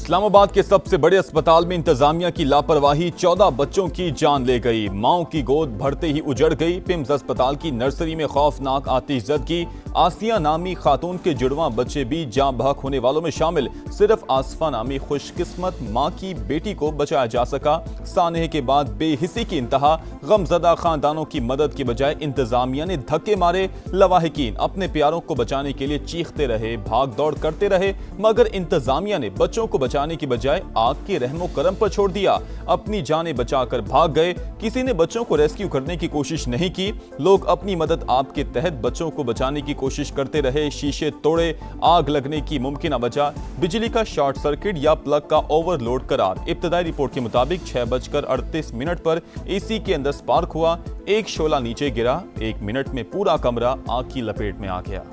इस्लामाबाद के सबसे बड़े अस्पताल में इंतजामिया की लापरवाही 14 बच्चों की जान ले गई। माओ की गोद भरते ही उजड़ गई। पिम्स अस्पताल की नर्सरी में खौफनाक आतिशज़दगी। आसिया नामी खातून के जुड़वां बच्चे भी जान बहक होने वालों में शामिल। सिर्फ आसफा नामी खुशकिस्मत मां की बेटी को बचाया जा सका। सानहे के बाद बेहिसी की इंतहा। गमजदा खानदानों की मदद की बजाय इंतजामिया ने धक्के मारे। लवाहिकीन अपने प्यारों को बचाने के लिए चीखते रहे, भाग दौड़ करते रहे, मगर इंतजामिया ने बच्चों को बचाने की बजाय आग के रहमो करम पर छोड़ दिया। अपनी जानें बचाकर भाग गए। किसी ने बच्चों को रेस्क्यू करने की कोशिश नहीं की। लोग अपनी मदद आप के तहत बच्चों को बचाने की कोशिश करते रहे। शीशे तोड़े। आग लगने की मुमकिन वजह बिजली का शॉर्ट सर्किट या प्लग का ओवरलोड करार। इब्तदाई रिपोर्ट के मुताबिक 6:38 पर एसी के अंदर स्पार्क हुआ। एक शोला नीचे गिरा। 1 मिनट में पूरा कमरा आग की लपेट में आ गया।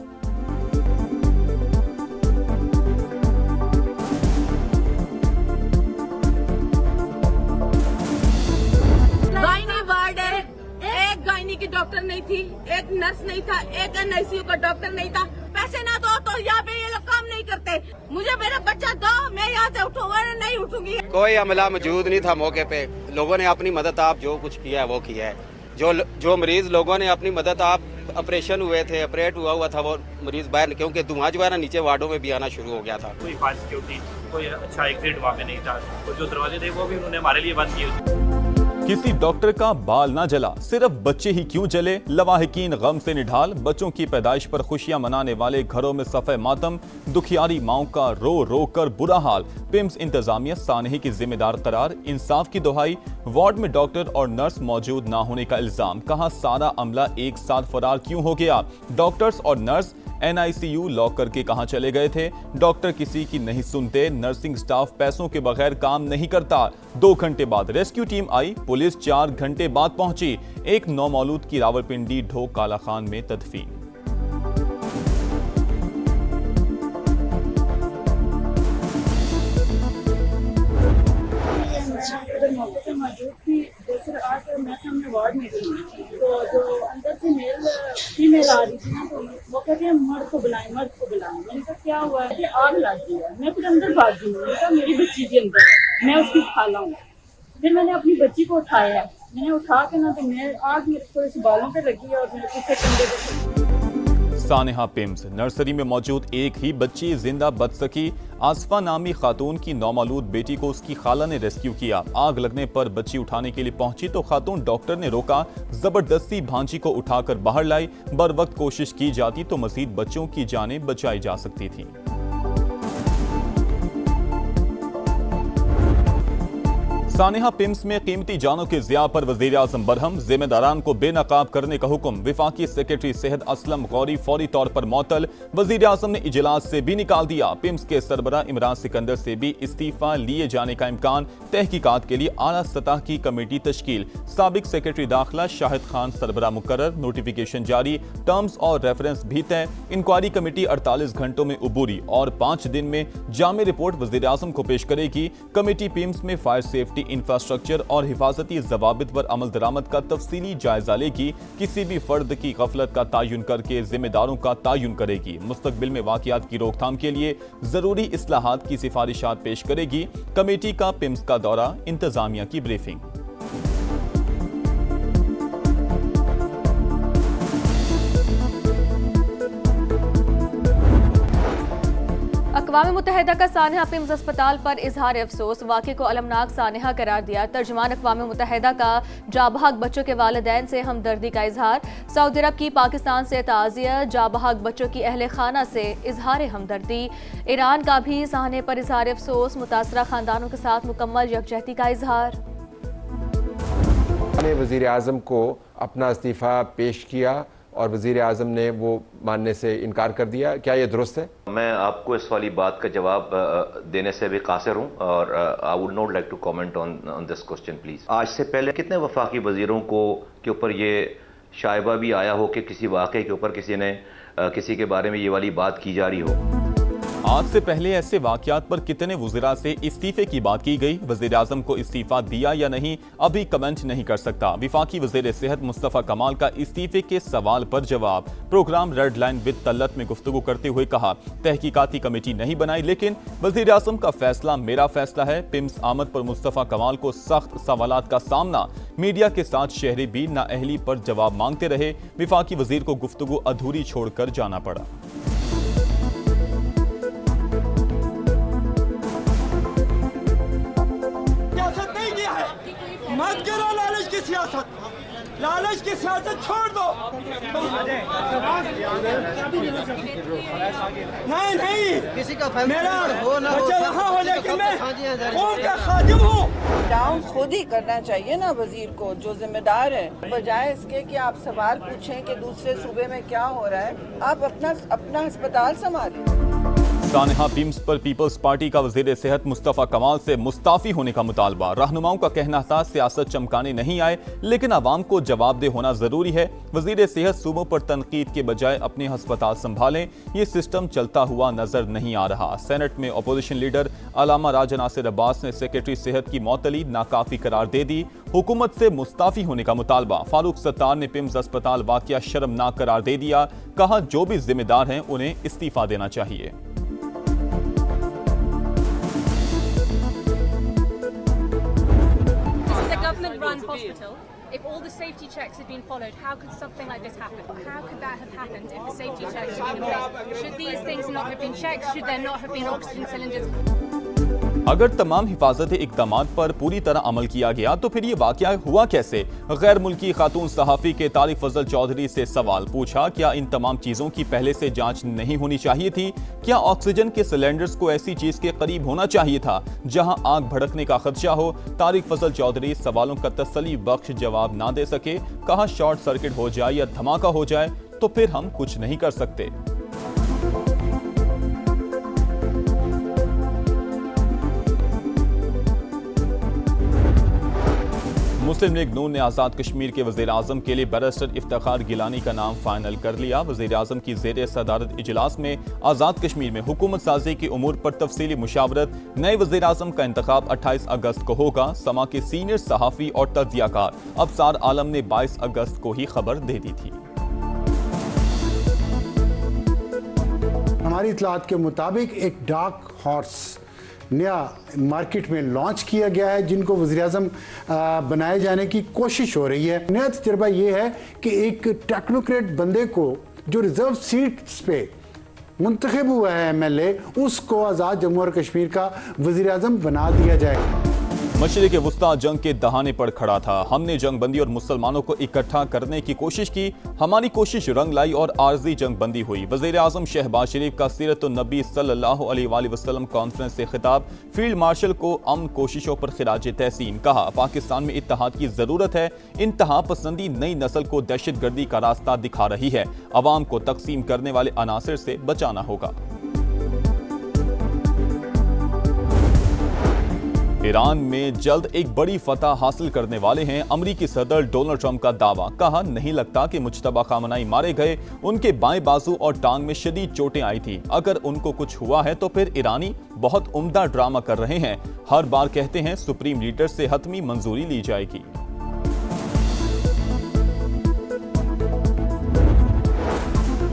की डॉक्टर नहीं थी, एक नर्स नहीं था, एक एनआईसीयू का डॉक्टर नहीं था। पैसे ना दो तो यहाँ पे ये लोग काम नहीं करते। मुझे मेरा बच्चा दो, मैं यहाँ से उठूंगा नहीं उठूंगी। कोई अमला मौजूद नहीं था मौके पे। लोगों ने अपनी मदद आप जो कुछ किया है वो किया है। जो मरीज लोगों ने अपनी मदद आप ऑपरेशन हुए थे, ऑपरेट हुआ था वो मरीज बाहर, क्योंकि धुआं जो है ना नीचे वार्डों में भी आना शुरू हो गया था। कोई फायर सिक्योरिटी, कोई अच्छा एग्जिट वहाँ पे नहीं था। तो जो दरवाजे थे वो भी उन्होंने हमारे लिए बंद किए। किसी डॉक्टर का बाल ना जला, सिर्फ बच्चे ही क्यों जले। लवाहिकीन गम से निढाल। बच्चों की पैदाइश पर खुशियां मनाने वाले घरों में सफ़े मातम। दुखियारी माओं का रो रो कर बुरा हाल। पिम्स इंतजामिया सानहे की जिम्मेदार करार। इंसाफ की दुहाई। वार्ड में डॉक्टर और नर्स मौजूद ना होने का इल्जाम। कहा सारा अमला एक साथ फरार क्यों हो गया। डॉक्टर्स और नर्स एनआईसीयू लॉक करके कहां चले गए थे। डॉक्टर किसी की नहीं सुनते। नर्सिंग स्टाफ पैसों के बगैर काम नहीं करता। 2 घंटे बाद रेस्क्यू टीम आई। पुलिस 4 घंटे बाद पहुंची। एक नौमौलूद की रावलपिंडी ढोक काला खान में तदफीन। मैं सामने वार्ड में थी, तो जो अंदर से फीमेल आ रही थी ना, तो वो कहती है मर्द को बुलाएं। मैंने कहा क्या हुआ है? आग लग गई है। मैं फिर अंदर भाग गई। मैंने कहा मेरी बच्ची भी अंदर है, मैं उसकी खाला हूँ। फिर मैंने अपनी बच्ची को उठाया। मैंने उठा के ना, तो मैं आग मेरे को इस बालों पे लगी और मेरे पीछे कंधे पे। सानेहा पिम्स नर्सरी में मौजूद एक ही बच्ची जिंदा बच सकी। आसफा नामी खातून की नौमौलूद बेटी को उसकी खाला ने रेस्क्यू किया। आग लगने पर बच्ची उठाने के लिए पहुंची तो खातून डॉक्टर ने रोका। जबरदस्ती भांजी को उठाकर बाहर लाई। बर वक्त कोशिश की जाती तो मजीद बच्चों की जानें बचाई जा सकती थी। सानेहा पिम्स में कीमती जानों के ज़िया पर वज़ीर आज़म बरहम। जिम्मेदारान को बेनकाब करने का हुक्म। विफाकी सेक्रेटरी सेहत असलम गौरी फौरी तौर पर मुअत्तल। वज़ीर आज़म ने इजलास से भी निकाल दिया। पिम्स के सरबरा इमरान सिकंदर से भी इस्तीफा लिए जाने का इम्कान। तहकीकात के लिए आला सतह की कमेटी तश्कील। साबिक सेक्रेटरी दाखिला शाहिद खान सरबरा मुकर्रर। नोटिफिकेशन जारी। टर्म्स और रेफरेंस भी तय। इंक्वायरी कमेटी 48 घंटों में उबूरी और 5 दिन में जामे रिपोर्ट वज़ीर आज़म को पेश करेगी। कमेटी पिम्स में फायर सेफ्टी, इंफ्रास्ट्रक्चर और हिफाजती जवाबित पर अमल दरामद का तफसीली जायजा लेगी। किसी भी फर्द की गफलत का तयन करके जिम्मेदारों का तयन करेगी। मुस्तकबिल में वाकयात की रोकथाम के लिए जरूरी इस्लाहात की सिफारिशात पेश करेगी। कमेटी का पिम्स का दौरा, इंतजामिया की ब्रीफिंग। अक़वाम मुत्तहिदा का सानेहा पिम्स अस्पताल पर इजहार अफसोस। वाक़े को अलमनाक सानेहा करार दिया। तर्जुमान अक़वाम मुत्तहिदा का जाबहक बच्चों के वालिदैन से हमदर्दी का इजहार। सऊदी अरब की पाकिस्तान से ताज़िया। जाबहक बच्चों की अहले खाना से इजहार हमदर्दी। ईरान का भी साने पर इजहार अफसोस। मुतासरा खानदानों के साथ मुकम्मल यकजहती का इजहार। वज़ीर आज़म को अपना इस्तीफ़ा पेश किया और वज़ीर आज़म ने वो मानने से इनकार कर दिया। क्या ये दुरुस्त है? मैं आपको इस वाली बात का जवाब देने से भी कासिर हूँ और I would not like to comment on this question please. आज से पहले कितने वफाकी वज़ीरों के ऊपर ये शायबा भी आया हो कि किसी वाक़े के ऊपर किसी के बारे में ये वाली बात की जा रही हो। आज से पहले ऐसे वाकयात पर कितने वज़ीरा से इस्तीफे की बात की गई? वज़ीर आज़म को इस्तीफा दिया या नहीं, अभी कमेंट नहीं कर सकता। वफाकी वज़ीर सेहत मुस्तफ़ा कमाल का इस्तीफे के सवाल पर जवाब। प्रोग्राम रेड लाइन विद तल्लत में गुफ्तगू करते हुए कहा, तहकीकाती कमेटी नहीं बनाई, लेकिन वज़ीर आज़म का फैसला मेरा फैसला है। पिम्स आमद पर मुस्तफ़ा कमाल को सख्त सवालात का सामना। मीडिया के साथ शहरी भी नाअहली पर जवाब मांगते रहे। वफाकी वज़ीर को गुफ्तगू अधूरी छोड़कर जाना पड़ा। मत करो लालच की सियासत, लालच की सियासत छोड़ दो। नहीं किसी का मेरा बच्चा यहाँ हो, लेकिन मैं कौम का खादिम हूँ। डाउन खुद ही करना चाहिए ना वजीर को, जो जिम्मेदार है, बजाय इसके कि आप सवाल पूछें कि दूसरे सूबे में क्या हो रहा है, आप अपना अस्पताल संभालें। सानहा पिम्स पर पीपल्स पार्टी का वज़ीर सेहत मुस्तफ़ा कमाल से मुस्ताफ़ी होने का मुतालबा। रहनुमाओं का कहना था सियासत चमकाने नहीं आए, लेकिन आवाम को जवाबदेह होना जरूरी है। वज़ीर सेहत सूबों पर तनकीद के बजाय अपने अस्पताल संभालें, ये सिस्टम चलता हुआ नजर नहीं आ रहा। सेनेट में अपोजिशन लीडर अलामा राजा नासिर अब्बास ने सेक्रेटरी सेहत की मौतली नाकाफी करार दे दी। हुकूमत से मुस्ताफ़ी होने का मुतालबा। फारूक सत्तार ने पिम्स अस्पताल वाक़या शर्मनाक करार दे दिया। कहा, जो भी जिम्मेदार हैं उन्हें इस्तीफा देना चाहिए। Run hospital. If all the safety checks had been followed, how could something like this happen? How could that have happened if the safety checks had been in place? Should these things not have been checked? Should there not have been oxygen cylinders? अगर तमाम हिफाजती इक़दामात पर पूरी तरह अमल किया गया तो फिर ये वाक़या हुआ कैसे? गैर मुल्की खातून सहाफ़ी के तारिक फजल चौधरी से सवाल पूछा, क्या इन तमाम चीज़ों की पहले से जांच नहीं होनी चाहिए थी? क्या ऑक्सीजन के सिलेंडर्स को ऐसी चीज़ के करीब होना चाहिए था जहां आग भड़कने का खदशा हो? तारिक फजल चौधरी सवालों का तसल्ली बख्श जवाब ना दे सके। कहा, शॉर्ट सर्किट हो जाए या धमाका हो जाए तो फिर हम कुछ नहीं कर सकते। मुस्लिम लीग नून ने आज़ाद कश्मीर के वज़ीर आज़म के लिए बैरिस्टर इफ्तिखार गिलानी का नाम फाइनल कर लिया। वज़ीर आज़म की ज़ेर सदारत इजलास में आज़ाद कश्मीर में हुकूमत साजी की उमूर पर तफसीली मुशावरत। नए वज़ीर आज़म का इंतखाब 28 अगस्त को होगा। समा के सीनियर सहाफ़ी और तज्ज़ियाकार अबसार आलम ने 22 अगस्त को ही खबर दे दी थी। हमारी इतलात के मुताबिक एक डार्क हॉर्स नया मार्केट में लॉन्च किया गया है, जिनको वज़ीर-ए-आज़म बनाए जाने की कोशिश हो रही है। नया तजर्बा ये है कि एक टेक्नोक्रेट बंदे को जो रिजर्व सीट्स पे मुंतखब हुआ है MLA, उसको आज़ाद जम्मू और कश्मीर का वज़ीर-ए-आज़म बना दिया जाए। मशरिक़ वुस्ता जंग के दहाने पर खड़ा था। हमने जंग बंदी और मुसलमानों को इकट्ठा करने की कोशिश की। हमारी कोशिश रंग लाई और आर्जी जंग बंदी हुई। वज़ीर आज़म शहबाज शरीफ का सीरत-उन-नबी सल्लल्लाहु अलैहि वसल्लम कॉन्फ्रेंस से खिताब। फील्ड मार्शल को अमन कोशिशों पर खिराज तहसीन। कहा, पाकिस्तान में इत्तेहाद की जरूरत है। इंतहा पसंदी नई नस्ल को दहशतगर्दी का रास्ता दिखा रही है। अवाम को तकसीम करने वाले अनासर से बचाना होगा। ईरान में जल्द एक बड़ी फतह हासिल करने वाले हैं अमरीकी सदर डोनाल्ड ट्रंप का दावा। कहा, नहीं लगता कि मुज्तबा खामनाई मारे गए। उनके बाएं बाजू और टांग में शदीद चोटें आई थी। अगर उनको कुछ हुआ है तो फिर ईरानी बहुत उम्दा ड्रामा कर रहे हैं। हर बार कहते हैं सुप्रीम लीडर से हतमी मंजूरी ली जाएगी।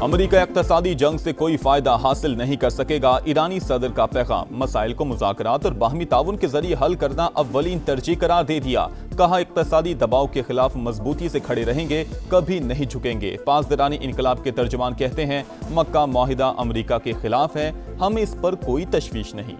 अमरीका इक्तसादी जंग से कोई फायदा हासिल नहीं कर सकेगा। ईरानी सदर का पैगाम। मसाइल को मुज़ाकरात और बाहमी ताउन के जरिए हल करना अव्वलीन तरजीह करार दे दिया। कहा, इक्तसादी दबाव के खिलाफ मजबूती से खड़े रहेंगे, कभी नहीं झुकेंगे। पासदारानी इनकलाब के तर्जुमान कहते हैं, मक्का मुआहिदा अमरीका के खिलाफ है, हमें इस पर कोई तशवीश नहीं।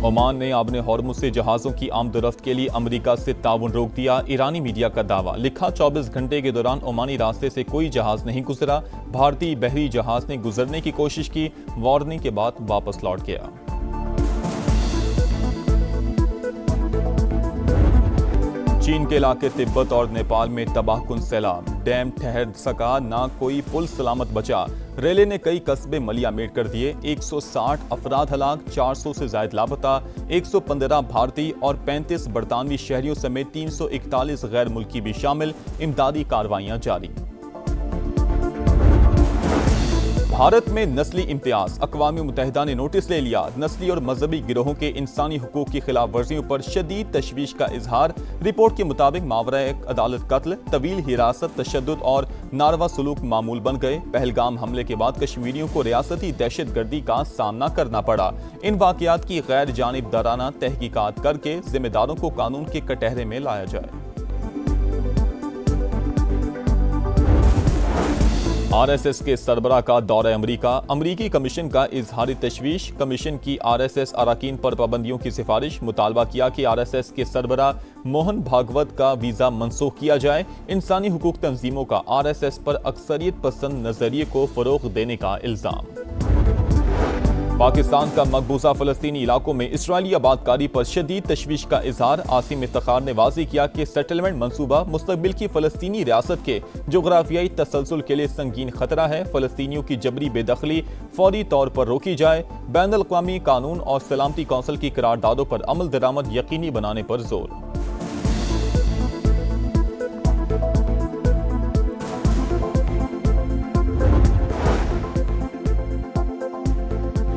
ओमान ने आबने हॉर्मुज़ से जहाज़ों की आमदोरफ्त के लिए अमेरिका से ताउन रोक दिया। ईरानी मीडिया का दावा। लिखा, 24 घंटे के दौरान ओमानी रास्ते से कोई जहाज नहीं गुजरा। भारतीय बहरी जहाज ने गुजरने की कोशिश की, वार्निंग के बाद वापस लौट गया। चीन के इलाके तिब्बत और नेपाल में तबाहकुन सैलाब। डैम ठहर सका, ना कोई पुल सलामत बचा। रेले ने कई कस्बे मलियामेट कर दिए। 160 अफराद हलाक, 400 से ज्यादा लापता। 115 भारतीय और 35 बरतानवी शहरियों समेत 341 गैर मुल्की भी शामिल। इमदादी कार्रवाइयां जारी। भारत में नस्ली इम्तियाज, अक़वाम मुत्तहिदा ने नोटिस ले लिया। नस्ली और मजहबी गिरोहों के इंसानी हुकूक की खिलाफ वर्जियों पर शदीद तशवीश का इजहार। रिपोर्ट के मुताबिक मावरा अदालत कत्ल, तवील हिरासत, तशद्दुद और नारवा सलूक मामूल बन गए। पहलगाम हमले के बाद कश्मीरियों को रियासती दहशतगर्दी का सामना करना पड़ा। इन वाक़यात की गैर जानिबदाराना तहकीकात करके जिम्मेदारों को कानून के कटहरे में लाया जाए। आरएसएस के सरबराह का दौरा अमरीका, अमरीकी कमीशन का इजहारी तशवीश। कमीशन की आरएसएस अरकान पर पाबंदियों की सिफारिश। मुतालबा किया कि आरएसएस के सरबराह मोहन भागवत का वीज़ा मनसूख किया जाए। इंसानी हुकूक तंजीमों का आरएसएस पर अक्सरियत पसंद नजरिए को फरोग देने का इल्जाम। पाकिस्तान का मकबूजा फ़लस्तीनी इलाकों में इसराइली आबादकारी पर शदीद तशवीश का इजहार। आसिम इफ्तिखार ने वाज़ेह किया कि सेटलमेंट मंसूबा मुस्तक़बिल की फ़लस्तीनी रियासत के जोग्राफियाई तसलसल के लिए संगीन खतरा है। फ़लस्तीनियों की जबरी बेदखली फौरी तौर पर रोकी जाए। बैनुल अक़वामी कानून और सलामती कौंसिल की करारदादों पर अमल दरामद यकीनी बनाने पर जोर।